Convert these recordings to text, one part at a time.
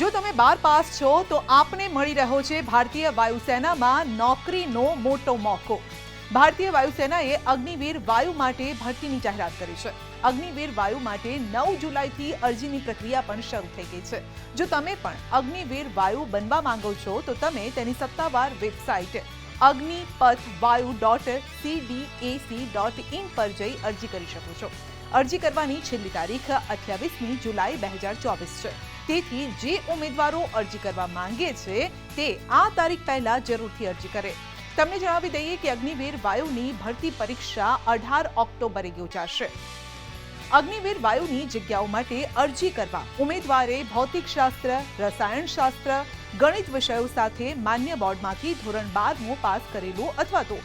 જો તમે 12 પાસ છો તો આપને મળી રહ્યો છે ભારતીય વાયુસેનામાં નોકરીનો મોટો મોકો। ભારતીય વાયુસેનાએ અગ્નિવીર વાયુ માટે ભરતીની જાહેરાત કરી છે। અગ્નિવીર વાયુ માટે 9 જુલાઈથી અરજીની પ્રક્રિયા પણ શરૂ થઈ ગઈ છે। જો તમે પણ અગ્નિવીર વાયુ બનવા માંગો છો તો તમે તેની સત્તાવાર વેબસાઇટ agnipathvayu.cdac.in પર જઈ અરજી કરી શકો છો। અરજી કરવાની છેલ્લી તારીખ 28મી જુલાઈ 2024 છે। તેથી જે ઉમેદવારો અરજી કરવા માંગે છે તે આ તારીખ પહેલા જરૂરથી અરજી કરે। તમને જણાવી દઈએ કે અગ્નિવીર વાયુની ભરતી પરીક્ષા 18 ઓક્ટોબરે યોજાશે। અગ્નિવીર વાયુની જગ્યાઓ માટે અરજી કરવા ઉમેદવારે ભૌતિકશાસ્ત્ર, રસાયણશાસ્ત્ર, ગણિત વિષયો સાથે માન્ય બોર્ડમાંથી ધોરણ 12મું પાસ કરેલું અથવા તો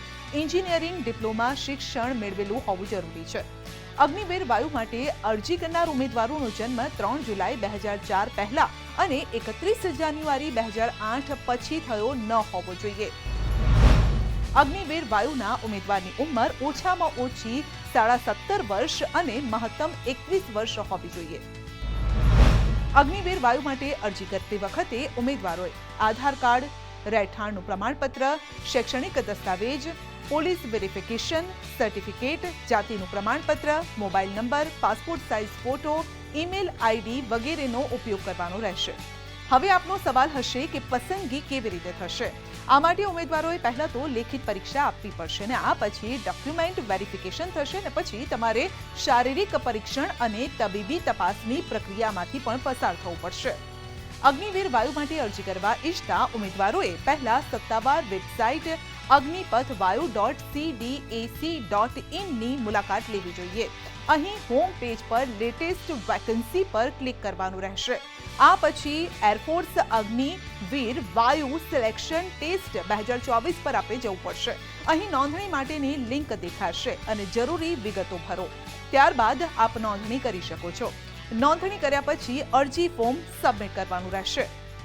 એન્જિનિયરિંગ ડિપ્લોમા શિક્ષણ મેળવેલું હોવું જરૂરી છે। અગ્નિવીર વાયુ માટે અરજી કરનાર ઉમેદવારોનો જન્મ 3 જુલાઈ 2004 પહેલા અને 31 જાન્યુઆરી 2008 પછી થયો ન હોવો જોઈએ। અગ્નિવીર વાયુના ઉમેદવારની ઉંમર ઓછામાં ઓછી 17.5 વર્ષ અને મહત્તમ 21 વર્ષ હોવી જોઈએ। અગ્નિવીર વાયુ માટે અરજી કરતી વખતે ઉમેદવારોએ આધાર કાર્ડ, રહેઠાણનું પ્રમાણપત્ર, શૈક્ષણિક દસ્તાવેજ, પોલીસ વેરિફિકેશન સર્ટિફિકેટ, જાતિનું પ્રમાણપત્ર, mobile number, passport size photo, email ID વગેરેનો ઉપયોગ કરવાનો રહેશે। હવે આપનો સવાલ હશે કે પસંદગી કેવી રીતે થશે? આ માટે ઉમેદવારોએ પહેલા તો લેખિત પરીક્ષા આપવી પડશે અને આ પછી ડોક્યુમેન્ટ વેરિફિકેશન થશે અને પછી તમારે શારીરિક પરીક્ષણ અને તબીબી તપાસની પ્રક્રિયામાંથી પણ પસાર થવું પડશે। અગ્નિવીર વાયુ માટે અરજી કરવા ઈચ્છતા ઉમેદવારોએ પહેલા સત્તાવાર વેબસાઇટ agnipathvayu.cdac.in ની મુલાકાત લેવી જોઈએ। અહીં હોમ પેજ પર લેટેસ્ટ વેકન્સી પર ક્લિક કરવાનું રહેશે। આ પછી એરફોર્સ અગ્નિવીર વાયુ સિલેક્શન ટેસ્ટ 2024 પર આપે જવું પડશે। અહીં નોંધણી માટેની લિંક દેખાશે અને જરૂરી વિગતો ભરો। ત્યારબાદ આપ નોંધણી કરી શકો છો। નોંધણી કર્યા પછી અરજી ફોર્મ સબમિટ કરવાનું રહેશે।